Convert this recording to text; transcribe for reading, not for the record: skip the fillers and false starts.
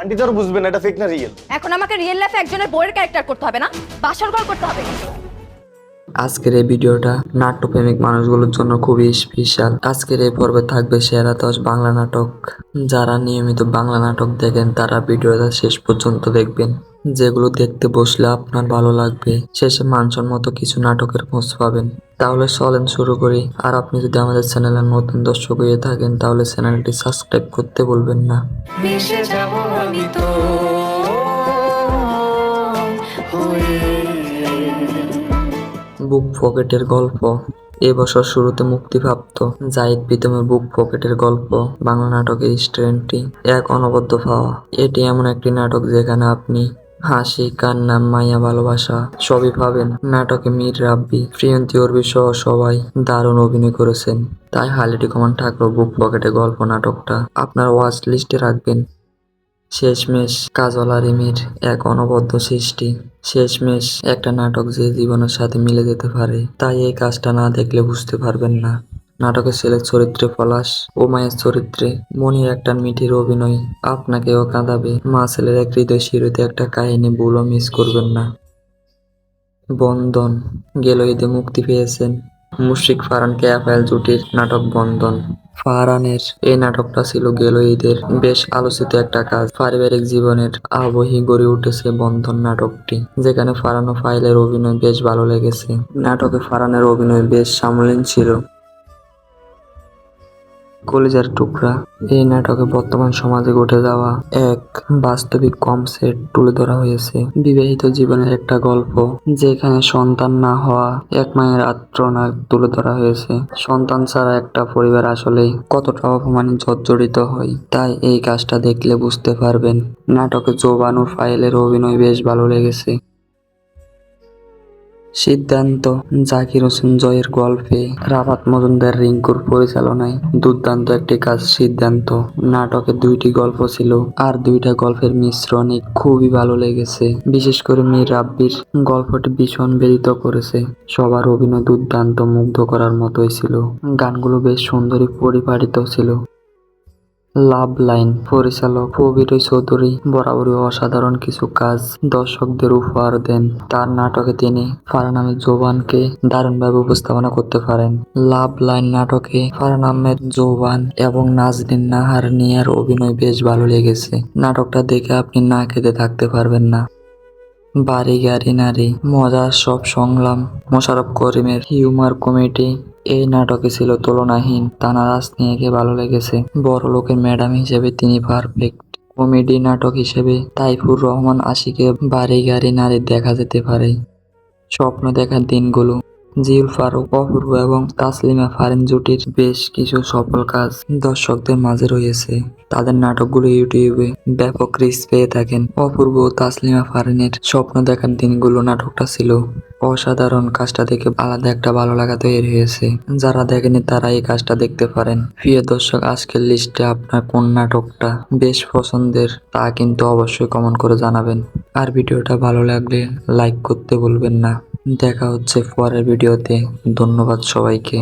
Aunty তো আর বুঝবেন এটা ফেক না রিয়েল। এখন আমাকে রিয়েল লাইফে একজনের বইয়ের ক্যারেক্টার করতে হবে না, বাসর ঘর করতে হবে। আজকের এই ভিডিওটা নাট্যপ্রেমিক মানুষগুলোর জন্য খুবই স্পেশাল। আজকের এই পর্বে থাকবে সেরা 10 বাংলা নাটক। যারা নিয়মিত বাংলা নাটক দেখেন তারা ভিডিওটা শেষ পর্যন্ত দেখবেন, যেগুলো দেখতে বসলে আপনার ভালো লাগবে। শেষে মানসম্মত কিছু নাটকের খোঁজ পাবেন। তাহলে চলেন শুরু করি। আর আপনি যদি আমাদের চ্যানেলের নতুন দর্শক হয়ে থাকেন তাহলে চ্যানেলটি সাবস্ক্রাইব করতে ভুলবেন না। মিশে যাব আমি তো হয়ে। বুক পকেটের গল্প। এবছর শুরুতে মুক্তিপ্রাপ্ত জাহিদ প্রীতমের বুক পকেটের গল্প বাংলা নাটকের স্ট্রেন্টটি এক অনবদ্য পাওয়া। এটি এমন একটি নাটক যেখানে আপনি হাসি, কান্না, মায়া, ভালোবাসা সবই পাবেন। নাটকে মীর রাব্বি, প্রিয়ন্তী অর্বি সহ সবাই দারুণ অভিনয় করেছেন। তাই হাইলি কমান থাকলো বুক পকেটের গল্প নাটকটা আপনার ওয়াচ লিস্টে রাখবেন। শেষমেশ কাজল আর রিমির এক অনবদ্য সৃষ্টি। শেষমেশ একটা নাটক যে জীবনের সাথে মিলে যেতে পারে, তাই এই কাজটা না দেখলে বুঝতে পারবেন না। নাটকের ছেলের চরিত্রে পলাশ ও মায়ের চরিত্রে মনির একটা মিঠির অভিনয় আপনাকেও কাঁদাবে। মা ছেলের এক হৃদয় শিরোতে একটা কাহিনী ভুলও মিস করবেন না। বন্ধন। গেল ঈদে মুক্তি পেয়েছেন মুশফিক ফারহান কেয়া জুটির নাটক বন্ধন। ফারহানের এই নাটকটা ছিল গেল ঈদের বেশ আলোচিত একটা কাজ। পারিবারিক জীবনের আবহে গড়ে উঠেছে বন্ধন নাটকটি, যেখানে ফারহান ও ফাইলের অভিনয় বেশ ভালো লেগেছে। নাটকে ফারহানের অভিনয় বেশ সামলীন ছিল। কলিজার টুকরা। এই নাটকে বর্তমান সমাজে ঘটে যাওয়া এক বাস্তবিক কনসেপ্ট তুলে ধরা হয়েছে। বিবাহিত জীবনের একটা গল্প, যেখানে সন্তান না হওয়া এক মায়ের আত্মনাদ তুলে ধরা হয়েছে। সন্তান ছাড়া একটা পরিবার আসলে কতটা অপমানে জর্জরিত হয়, তাই এই কাজটা দেখলে বুঝতে পারবেন। নাটকে জোবান ও ফাইলের অভিনয় বেশ ভালো লেগেছে। সিদ্ধান্ত। জাকির হোসেন জয়ের গল্পে রাফাত মজুমদার রিঙ্কুর পরিচালনায় দুর্দান্ত একটি কাজ সিদ্ধান্ত। নাটকে দুইটি গল্প ছিল আর দুইটা গল্পের মিশ্রণে খুবই ভালো লেগেছে। বিশেষ করে মীর রাব্বির গল্পটি ভীষণ প্রেরিত করেছে। সবার অভিনয় দুর্দান্ত, মুগ্ধ করার মতোই ছিল। গানগুলো বেশ সুন্দরী পরিপালিত ছিল। লাভ লাইন। পরিচালক কবির চৌধুরী বরাবরই অসাধারণ কিছু কাজ দর্শকদের উপহার দেন। তার নাটকে তিনি ফারহান আহমেদ জোবানকে দারুণভাবে উপস্থাপনা করতে পারেন। লাভ লাইন নাটকে ফারহান আহমেদ জোবান এবং নাজনীন নাহার নিয়ার অভিনয় বেশ ভালো লেগেছে। নাটকটা দেখে আপনি না খেতে থাকতে পারবেন না। বাড়ি গাড়ি নারী। মজার সব সংলাপ, মোশাররফ করিমের হিউমার কমেডি এই নাটকে ছিল তুলনাহীন। তানা রাজনিয়াকে ভালো লেগেছে। বড় লোকের ম্যাডাম হিসেবে তিনি পারফেক্ট। কমেডি নাটক হিসেবে তাইফুর রহমান আশিকে বাড়ি গাড়ি নারী দেখা যেতে পারে। স্বপ্ন দেখার দিনগুলো। জিউল ফারুক, অপূর্ব এবং তাসলিমা ফারিন জুটির বেশ কিছু সফল কাজ দর্শকদের মাঝে রয়েছে। তাদের নাটকগুলো ইউটিউবে ব্যাপক রিচ পেয়ে থাকেন। অপূর্ব ও তাসলিমা ফারিনের স্বপ্ন দেখার দিনগুলো নাটকটা ছিল অসাধারণ। কাজটা দেখে আলাদা একটা ভালো লাগা তৈরি হয়েছে। যারা দেখেনি তারা এই কাজটা দেখতে পারেন। প্রিয় দর্শক, আজকের লিস্টে আপনার কোন নাটকটা বেশ পছন্দের তা কিন্তু অবশ্যই কমেন্ট করে জানাবেন। আর ভিডিওটা ভালো লাগলে লাইক করতে ভুলবেন না। দেখা হচ্ছে পরের ভিডিওতে। ধন্যবাদ সবাইকে।